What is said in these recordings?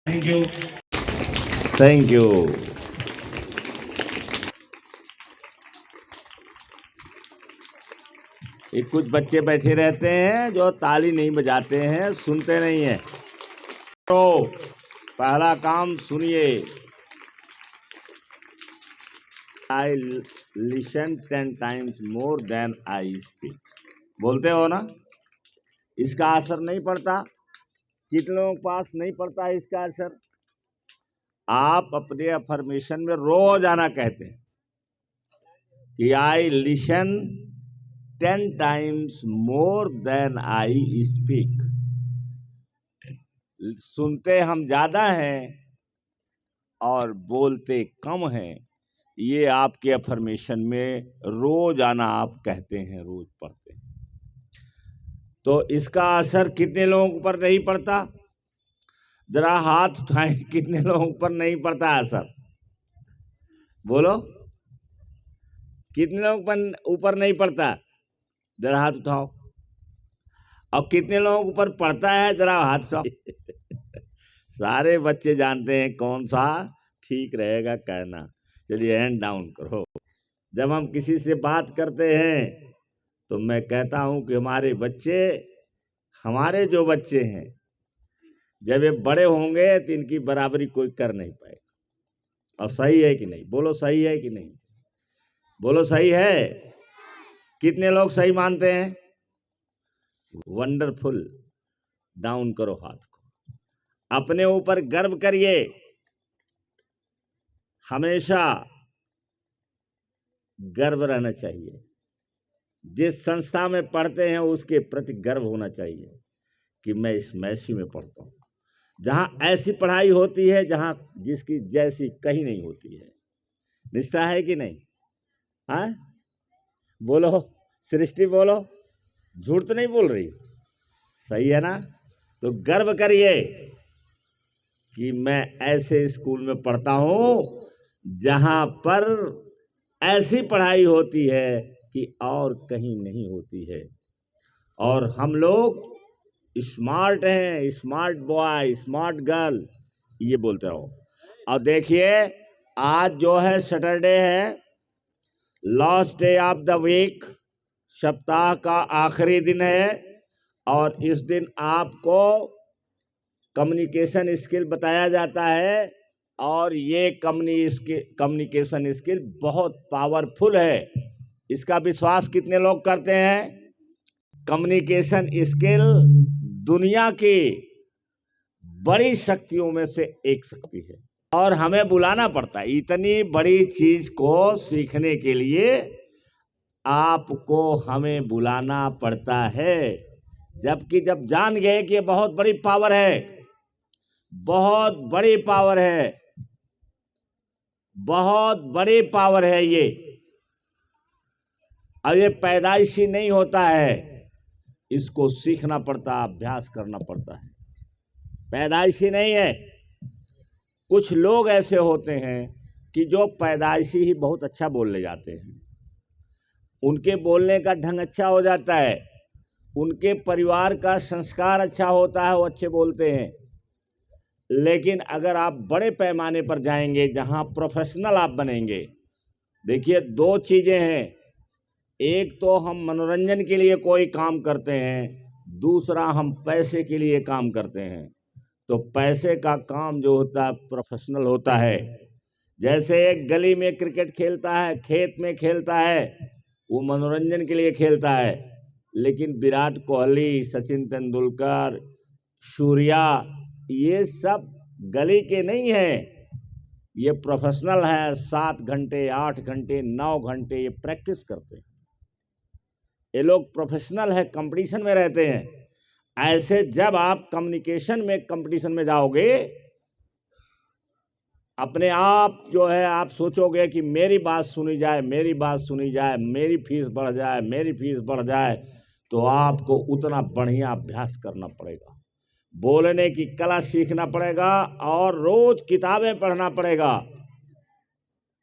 Thank you. Thank you. ये कुछ बच्चे बैठे रहते हैं जो ताली नहीं बजाते हैं, सुनते नहीं हैं। तो पहला काम सुनिए। I listen 10 times more than I speak. बोलते हो ना, इसका असर नहीं पड़ता। कितने लोगों के पास नहीं पड़ता है इसका असर? आप अपने अफर्मेशन में रोजाना कहते हैं कि I listen 10 times more than I speak. सुनते हम ज्यादा हैं और बोलते कम हैं। ये आपके अफर्मेशन में रोजाना आप कहते हैं, रोज पढ़ते हैं। तो इसका असर कितने लोगों पर नहीं पड़ता? जरा हाथ उठाएं, कितने लोगों पर नहीं पड़ता असर? बोलो, कितने लोगों पर ऊपर नहीं पड़ता? जरा हाथ उठाओ। और कितने लोगों के ऊपर पड़ता है? जरा हाथ उठाओ। सारे बच्चे जानते हैं कौन सा ठीक रहेगा कहना। चलिए हैंड डाउन करो। जब हम किसी से बात करते हैं तो मैं कहता हूं कि हमारे जो बच्चे हैं, जब ये बड़े होंगे तो इनकी बराबरी कोई कर नहीं पाएगा। और सही है कि नहीं? बोलो सही है कि नहीं? बोलो सही है। कितने लोग सही मानते हैं? वंडरफुल। डाउन करो हाथ को। अपने ऊपर गर्व करिए। हमेशा गर्व रहना चाहिए। जिस संस्था में पढ़ते हैं उसके प्रति गर्व होना चाहिए कि मैं इस मैसी में पढ़ता हूं, जहां ऐसी पढ़ाई होती है जहां जिसकी जैसी कहीं नहीं होती है। निष्ठा है कि नहीं? हाँ, बोलो सृष्टि, बोलो। झूठ तो नहीं बोल रही? सही है ना? तो गर्व करिए कि मैं ऐसे स्कूल में पढ़ता हूं जहां पर ऐसी पढ़ाई होती है कि और कहीं नहीं होती है। और हम लोग स्मार्ट हैं, स्मार्ट बॉय, स्मार्ट गर्ल, ये बोलते रहो। और देखिए, आज जो है सैटरडे है, last day of the week, सप्ताह का आखिरी दिन है। और इस दिन आपको कम्युनिकेशन स्किल बताया जाता है। और ये कम्युनिकेशन स्किल बहुत पावरफुल है। इसका विश्वास कितने लोग करते हैं? कम्युनिकेशन स्किल दुनिया की बड़ी शक्तियों में से एक शक्ति है और हमें बुलाना पड़ता है। इतनी बड़ी चीज को सीखने के लिए आपको हमें बुलाना पड़ता है। जबकि जब जान गए कि ये बहुत बड़ी पावर है, बहुत बड़ी पावर है, बहुत बड़ी पावर है ये, और ये पैदाइशी नहीं होता है, इसको सीखना पड़ता, अभ्यास करना पड़ता है। पैदाइशी नहीं है। कुछ लोग ऐसे होते हैं कि जो पैदाइशी ही बहुत अच्छा बोलने जाते हैं, उनके बोलने का ढंग अच्छा हो जाता है, उनके परिवार का संस्कार अच्छा होता है, वो अच्छे बोलते हैं। लेकिन अगर आप बड़े पैमाने पर जाएंगे, जहां प्रोफेशनल आप बनेंगे, देखिए दो चीजें हैं। एक तो हम मनोरंजन के लिए कोई काम करते हैं, दूसरा हम पैसे के लिए काम करते हैं। तो पैसे का काम जो होता है प्रोफेशनल होता है। जैसे एक गली में क्रिकेट खेलता है, खेत में खेलता है, वो मनोरंजन के लिए खेलता है। लेकिन विराट कोहली, सचिन तेंदुलकर, सूर्या, ये सब गली के नहीं हैं, ये प्रोफेशनल है। 7 घंटे, 8 घंटे, 9 घंटे ये प्रैक्टिस करते हैं। ये लोग प्रोफेशनल है, कंपटीशन में रहते हैं। ऐसे जब आप कंपटीशन में जाओगे, अपने आप जो है आप सोचोगे कि मेरी बात सुनी जाए, मेरी बात सुनी जाए, मेरी फीस बढ़ जाए, मेरी फीस बढ़ जाए, तो आपको उतना बढ़िया अभ्यास करना पड़ेगा, बोलने की कला सीखना पड़ेगा और रोज किताबें पढ़ना पड़ेगा।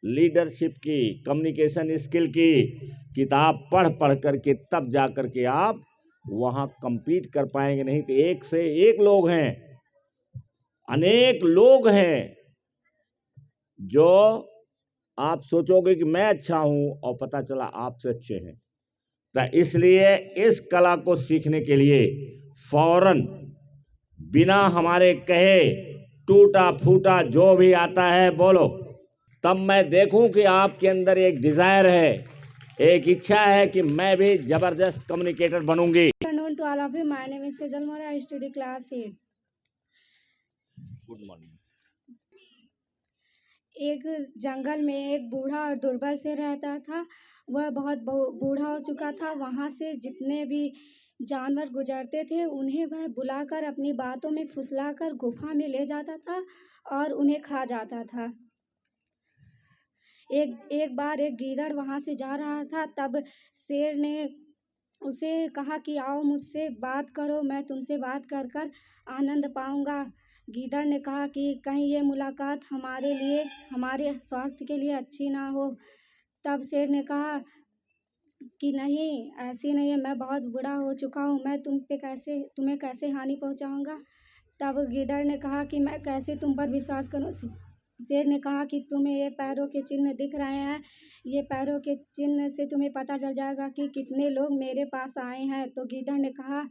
लीडरशिप की, कम्युनिकेशन स्किल की किताब पढ़ पढ़ करके तब जा करके आप वहां compete कर पाएंगे। नहीं तो एक से एक लोग हैं, अनेक लोग हैं जो आप सोचोगे कि मैं अच्छा हूं और पता चला आपसे अच्छे हैं। तो इसलिए इस कला को सीखने के लिए फौरन बिना हमारे कहे टूटा फूटा जो भी आता है बोलो, तब मैं देखूं कि आपके अंदर एक डिजायर है, एक इच्छा है कि मैं भी जबरदस्त communicator बनूंगी। Good afternoon to all of you. My name is Kajal Mora. I study class 8. Good morning. एक जंगल में एक बूढ़ा और दुर्बल से रहता था। वह बहुत बूढ़ा हो चुका था। वहाँ से जितने भी जानवर गुजरते थे उन्हें वह बुलाकर अपनी बातों में फुसलाकर गुफा में ले जाता था और उन्हें खा जाता था। एक बार एक गीदड़ वहाँ से जा रहा था। तब शेर ने उसे कहा कि आओ मुझसे बात करो, मैं तुमसे बात कर कर आनंद पाऊंगा। गीदड़ ने कहा कि कहीं ये मुलाकात हमारे लिए, हमारे स्वास्थ्य के लिए अच्छी ना हो। तब शेर ने कहा कि नहीं, ऐसी नहीं है, मैं बहुत बूढ़ा हो चुका हूँ, मैं तुम्हें कैसे हानि पहुँचाऊँगा। तब गीदड़ ने कहा कि मैं कैसे तुम पर विश्वास करूँ। शेर ने कहा कि तुम्हें ये पैरों के चिन्ह दिख रहे हैं, ये पैरों के चिन्ह से तुम्हें पता चल जाएगा कि कितने लोग मेरे पास आए हैं। तो गीदड़ ने कहा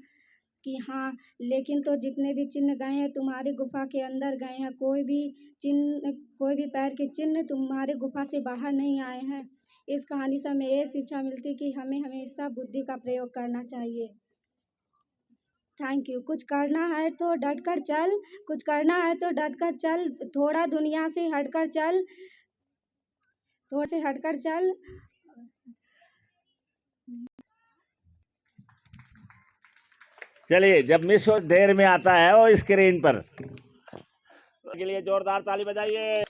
कि हाँ, लेकिन तो जितने भी चिन्ह गए हैं तुम्हारी गुफा के अंदर गए हैं, कोई भी पैर के चिन्ह तुम्हारे गुफा से बाहर नहीं आए हैं। इस कहानी से हमें ये शिक्षा मिलती कि हमें हमेशा बुद्धि का प्रयोग करना चाहिए। Thank you. कुछ करना है तो डट कर चल, कुछ करना है तो डट कर चल, थोड़ा दुनिया से हट कर चल, थोड़ा से हट कर चल। चलिए, जब मिस देर में आता है वो स्क्रीन पर, के लिए जोरदार ताली बजाइए।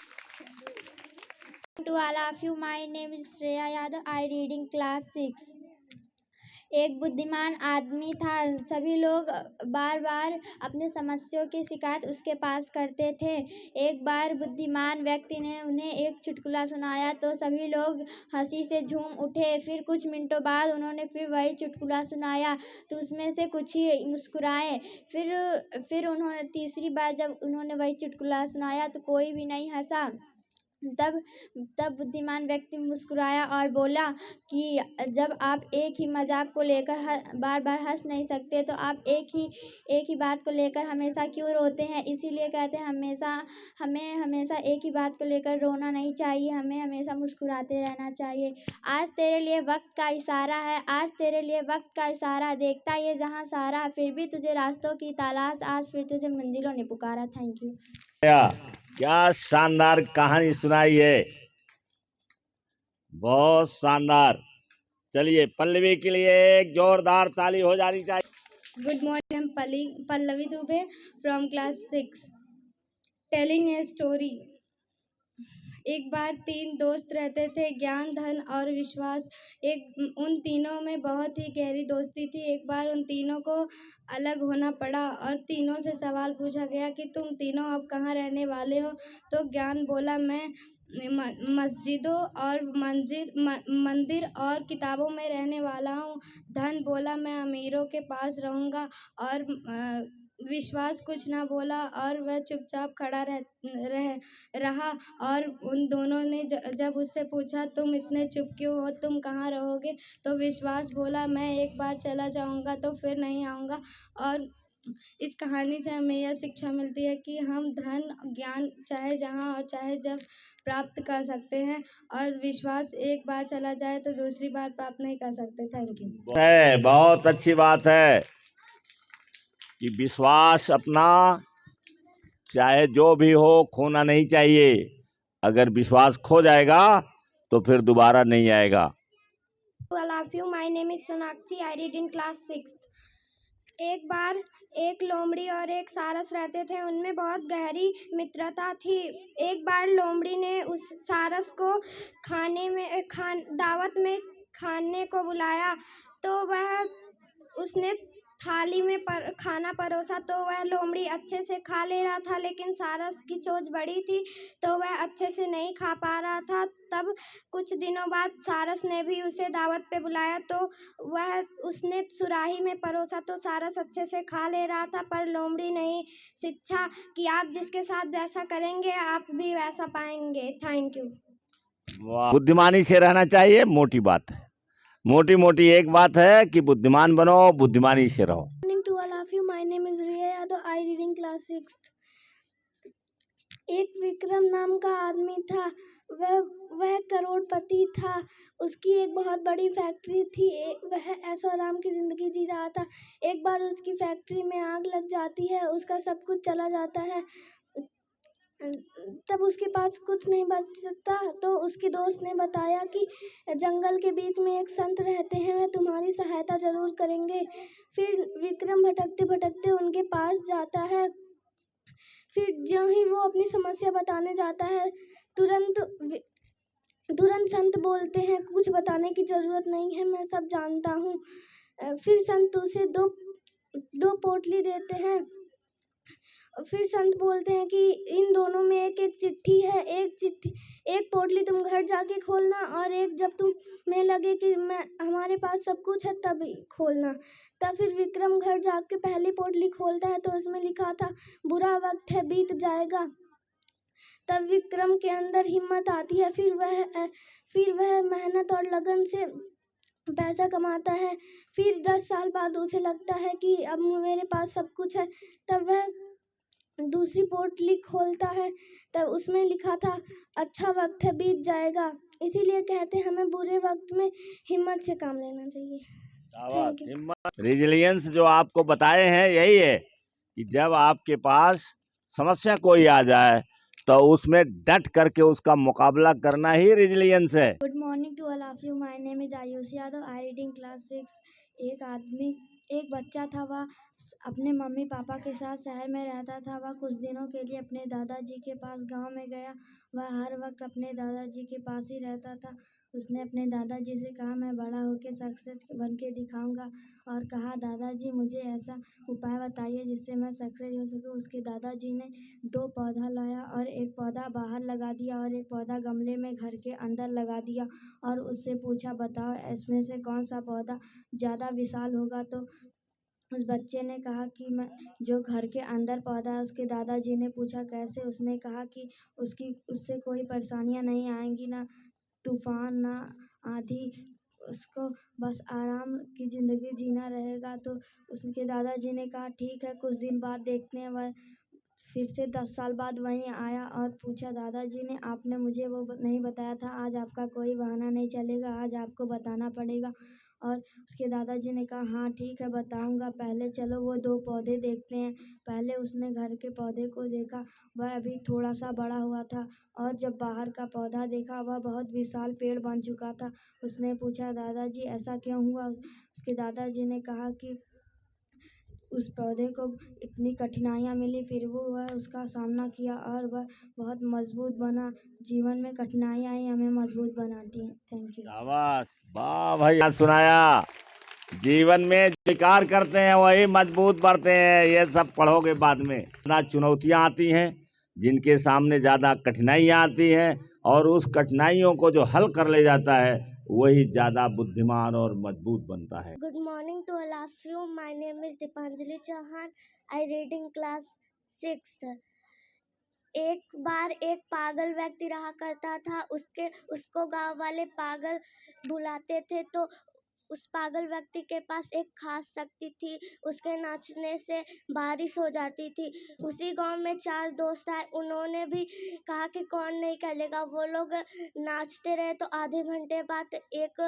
To all of you, my name is Shreya Yadav. I reading class 6. एक बुद्धिमान आदमी था। सभी लोग बार बार अपने समस्याओं की शिकायत उसके पास करते थे। एक बार बुद्धिमान व्यक्ति ने उन्हें एक चुटकुला सुनाया तो सभी लोग हंसी से झूम उठे। फिर कुछ मिनटों बाद उन्होंने फिर वही चुटकुला सुनाया तो उसमें से कुछ ही मुस्कुराए। फिर उन्होंने तीसरी बार जब उन्होंने वही चुटकुला सुनाया तो कोई भी नहीं हंसा। तब बुद्धिमान व्यक्ति मुस्कुराया और बोला कि जब आप एक ही मजाक को लेकर बार बार हंस नहीं सकते तो आप एक ही बात को लेकर हमेशा क्यों रोते हैं। इसीलिए कहते हैं हमें हमेशा एक ही बात को लेकर रोना नहीं चाहिए, हमें हमेशा मुस्कुराते रहना चाहिए। आज तेरे लिए वक्त का इशारा है, आज तेरे लिए वक्त का इशारा, देखता ये जहाँ सारा, फिर भी तुझे रास्तों की तलाश, आज फिर तुझे मंजिलों ने पुकारा। Thank you. क्या शानदार कहानी सुनाई है, बहुत शानदार। चलिए, पल्लवी के लिए एक जोरदार ताली हो जानी चाहिए। Good morning, I am Pallavi Dubey from class 6। Telling a story. एक बार 3 दोस्त रहते थे, ज्ञान, धन और विश्वास। उन तीनों में बहुत ही गहरी दोस्ती थी। एक बार उन तीनों को अलग होना पड़ा और तीनों से सवाल पूछा गया कि तुम तीनों अब कहाँ रहने वाले हो। तो ज्ञान बोला, मैं मस्जिदों और मंदिर और किताबों में रहने वाला हूँ। धन बोला, मैं अमीरों के पास रहूँगा। और विश्वास कुछ ना बोला और वह चुपचाप खड़ा रहा। और उन दोनों ने जब उससे पूछा, तुम इतने चुप क्यों हो, तुम कहाँ रहोगे, तो विश्वास बोला, मैं एक बार चला जाऊँगा तो फिर नहीं आऊँगा। और इस कहानी से हमें यह शिक्षा मिलती है कि हम धन, ज्ञान चाहे जहाँ और चाहे जब प्राप्त कर सकते हैं, और विश्वास एक बार चला जाए तो दूसरी बार प्राप्त नहीं कर सकते। Thank you. बहुत अच्छी बात है कि विश्वास अपना चाहे जो भी हो खोना नहीं चाहिए। अगर विश्वास खो जाएगा तो फिर दोबारा नहीं आएगा। All of you, my name is Sonakshi. I read in class 6. एक बार एक लोमड़ी और एक सारस रहते थे। उनमें बहुत गहरी मित्रता थी। एक बार लोमड़ी ने उस सारस को दावत में खाने को बुलाया तो उसने थाली में खाना परोसा तो वह लोमड़ी अच्छे से खा ले रहा था, लेकिन सारस की चोंच बड़ी थी तो वह अच्छे से नहीं खा पा रहा था। तब कुछ दिनों बाद सारस ने भी उसे दावत पे बुलाया तो उसने सुराही में परोसा तो सारस अच्छे से खा ले रहा था, पर लोमड़ी ने शिक्षा कि आप जिसके साथ जैसा करेंगे आप भी वैसा पाएंगे। Thank you. वाह, बुद्धिमानी से रहना चाहिए, मोटी बात है। मोटी मोटी एक बात है कि बुद्धिमान बनो, बुद्धिमानी से रहो। Morning to all of you. My name is Riya Yadav. I read in class 6th. एक विक्रम नाम का आदमी था। वह करोड़पति था। उसकी एक बहुत बड़ी फैक्ट्री थी। वह ऐशो आराम की जिंदगी जी रहा था। एक बार उसकी फैक्ट्री में आग लग जाती है, उसका सब कुछ चला जाता है। तब उसके पास कुछ नहीं बचता तो उसके दोस्त ने बताया कि जंगल के बीच में एक संत रहते हैं, वे तुम्हारी सहायता जरूर करेंगे। फिर विक्रम भटकते भटकते उनके पास जाता है। फिर ज्यों ही वो अपनी समस्या बताने जाता है, तुरंत संत बोलते हैं, कुछ बताने की जरूरत नहीं है, मैं सब जानता हूँ। फिर संत उसे दो पोटली देते हैं। फिर संत बोलते हैं कि इन दोनों में एक एक चिट्ठी है। एक पोटली तुम घर जाके खोलना और एक जब तुम्हें लगे कि हमारे पास सब कुछ है तब खोलना। तब फिर विक्रम घर जाके पहली पोटली खोलता है तो उसमें लिखा था, बुरा वक्त है बीत जाएगा। तब विक्रम के अंदर हिम्मत आती है। फिर वह मेहनत और लगन से पैसा कमाता है। फिर 10 साल बाद उसे लगता है कि अब मेरे पास सब कुछ है। तब वह दूसरी पोटली खोलता है, तब उसमें लिखा था, अच्छा वक्त है बीत जाएगा। इसीलिए कहते हैं हमें बुरे वक्त में हिम्मत से काम लेना चाहिए। शाबाश, हिम्मत। रेजिलियंस जो आपको बताए हैं यही है कि जब आपके पास समस्या कोई आ जाए तो उसमें डट करके उसका मुकाबला करना ही रेजिलियंस है। Good morning to all of you. My name is Ayushi Yadav. I read in class 6। एक बच्चा था, वह अपने मम्मी पापा के साथ शहर में रहता था। वह कुछ दिनों के लिए अपने दादाजी के पास गांव में गया। वह हर वक्त अपने दादाजी के पास ही रहता था। उसने अपने दादाजी से कहा, मैं बड़ा होकर सक्सेस बन के दिखाऊंगा। और कहा, दादाजी मुझे ऐसा उपाय बताइए जिससे मैं सक्सेस हो सकूं। उसके दादाजी ने 2 पौधा लाया और एक पौधा बाहर लगा दिया और एक पौधा गमले में घर के अंदर लगा दिया और उससे पूछा, बताओ इसमें से कौन सा पौधा ज़्यादा विशाल होगा। तो उस बच्चे ने कहा कि मैं जो घर के अंदर पौधा है। उसके दादाजी ने पूछा, कैसे। उसने कहा कि उससे कोई परेशानियां नहीं आएंगी, ना तूफान ना आंधी, उसको बस आराम की ज़िंदगी जीना रहेगा। तो उसके दादाजी ने कहा, ठीक है, कुछ दिन बाद देखते हैं। वह फिर से 10 साल बाद वहीं आया और पूछा, दादाजी ने आपने मुझे वो नहीं बताया था, आज आपका कोई बहाना नहीं चलेगा, आज आपको बताना पड़ेगा। और उसके दादाजी ने कहा, हाँ ठीक है, बताऊंगा, पहले चलो वो 2 पौधे देखते हैं। पहले उसने घर के पौधे को देखा, वह अभी थोड़ा सा बड़ा हुआ था। और जब बाहर का पौधा देखा, वह बहुत विशाल पेड़ बन चुका था। उसने पूछा, दादाजी ऐसा क्यों हुआ। उसके दादाजी ने कहा कि उस पौधे को इतनी कठिनाइयाँ मिली, फिर वह उसका सामना किया और वह बहुत मजबूत बना। जीवन में कठिनाइयाँ ही हमें मजबूत बनाती हैं। Thank you. शाबाश, वाह भाई, सुनाया। जीवन में स्वीकार करते हैं वही मजबूत बढ़ते हैं। ये सब पढ़ोगे बाद में। ना चुनौतियाँ आती हैं, जिनके सामने ज़्यादा कठिनाइयाँ आती हैं और उस कठिनाइयों को जो हल कर ले जाता है वही ज़्यादा बुद्धिमान और मजबूत बनता है। Good morning to all of you. My name is Deepanjali Chauhan. I read in class 6th। एक बार एक पागल व्यक्ति रहा करता था। उसको गांव वाले पागल बुलाते थे। तो उस पागल व्यक्ति के पास एक खास शक्ति थी, उसके नाचने से बारिश हो जाती थी। उसी गांव में 4 दोस्त आए, उन्होंने भी कहा कि कौन नहीं खेलेगा। वो लोग नाचते रहे तो आधे घंटे बाद एक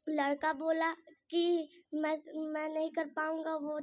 लड़का बोला कि मैं नहीं कर पाऊंगा। वो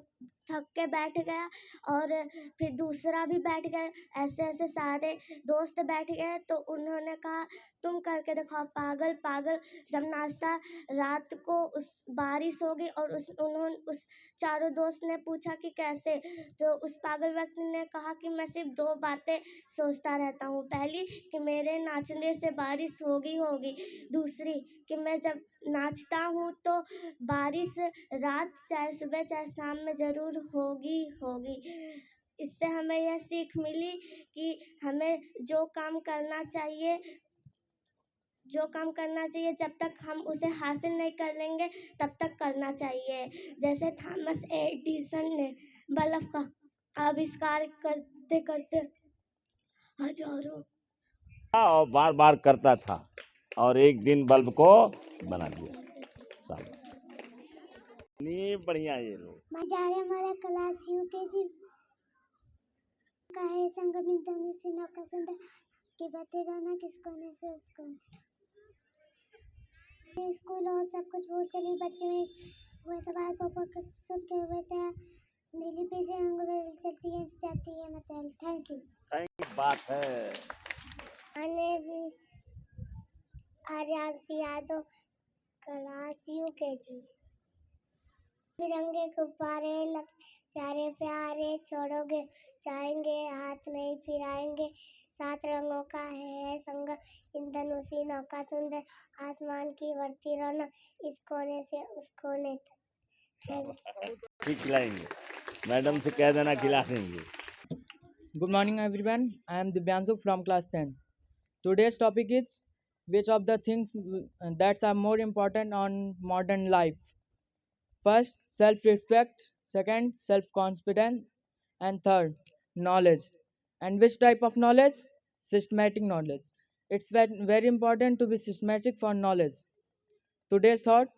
थक के बैठ गया और फिर दूसरा भी बैठ गया। ऐसे ऐसे सारे दोस्त बैठ गए तो उन्होंने कहा तुम करके दिखाओ पागल पागल। जब नाश्ता रात को उस बारिश हो गई और उस चारों दोस्त ने पूछा कि कैसे, तो उस पागल व्यक्ति ने कहा कि मैं सिर्फ 2 बातें सोचता रहता हूँ। पहली कि मेरे नाचने से बारिश होगी, दूसरी कि मैं जब नाचता हूँ तो बारिश रात चाहे सुबह चाहे शाम में ज़रूर होगी। इससे हमें यह सीख मिली कि हमें जो काम करना चाहिए जब तक हम उसे हासिल नहीं कर लेंगे तब तक करना चाहिए। जैसे थॉमस एडिसन ने बल्ब का आविष्कार करते करते हजारों और बार बार करता था और एक दिन बल्ब को बना दिया। नहीं बढ़िया ये लोग। हमारा क्लास यूकेजी का है। संगमित धनुष नौका सुंदर के बते रहना किसको ने से उसको स्कूल और सब कुछ बहुत चली। बच्चों में वो सवाल पापा सुन के हुए थे। नीली पीली रंग में चलती है जाती है। मतलब थैंक यू। बात है मैंने भी आर्यांशी यादव क्लास यूकेजी। तिरंगे गुब्बारे लग प्यारे प्यारे छोड़ोगे जाएंगे हाथ नहीं फिराएंगे। 7 रंगों का है संग ईंधन उसी नौका सुंदर आसमान की बढ़ती रौनक इस कोने से उस कोने तक। ठीक खिलाएंगे, मैडम से कह देना खिला देंगे। Good morning everyone. I am Divyanshu from class 10. Today's topic is which of the things that are more important on modern life. First, self-respect. Second, self-confidence. And third, knowledge. And which type of knowledge? Systematic knowledge. It's very important to be systematic for knowledge. Today's thought: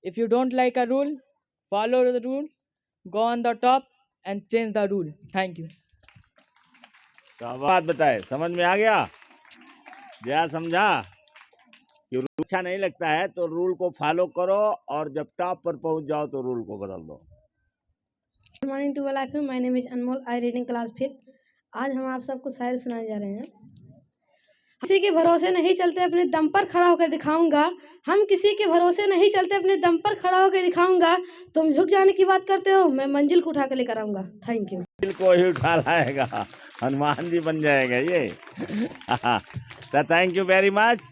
if you don't like a rule, follow the rule, go on the top and change the rule. Thank you. बात बताए, समझ में आ गया? जया समझा कि rule अच्छा नहीं लगता है तो रूल को फॉलो करो और जब टॉप पर पहुंच जाओ तो रूल को बदल दो। Good morning to all of you. My name is Anmol. I reading class 5। आज हम आप सबको शायरी सुनाने जा रहे हैं। किसी के भरोसे नहीं चलते अपने दम पर खड़ा होकर दिखाऊंगा। हम किसी के भरोसे नहीं चलते अपने दम पर खड़ा होकर दिखाऊंगा। तुम झुक जाने की बात करते हो, मैं मंजिल को उठा कर लेकर आऊंगा। Thank you. मंजिल को ही उठा लाएगा, हनुमान जी बन जाएगा ये। Thank you very much.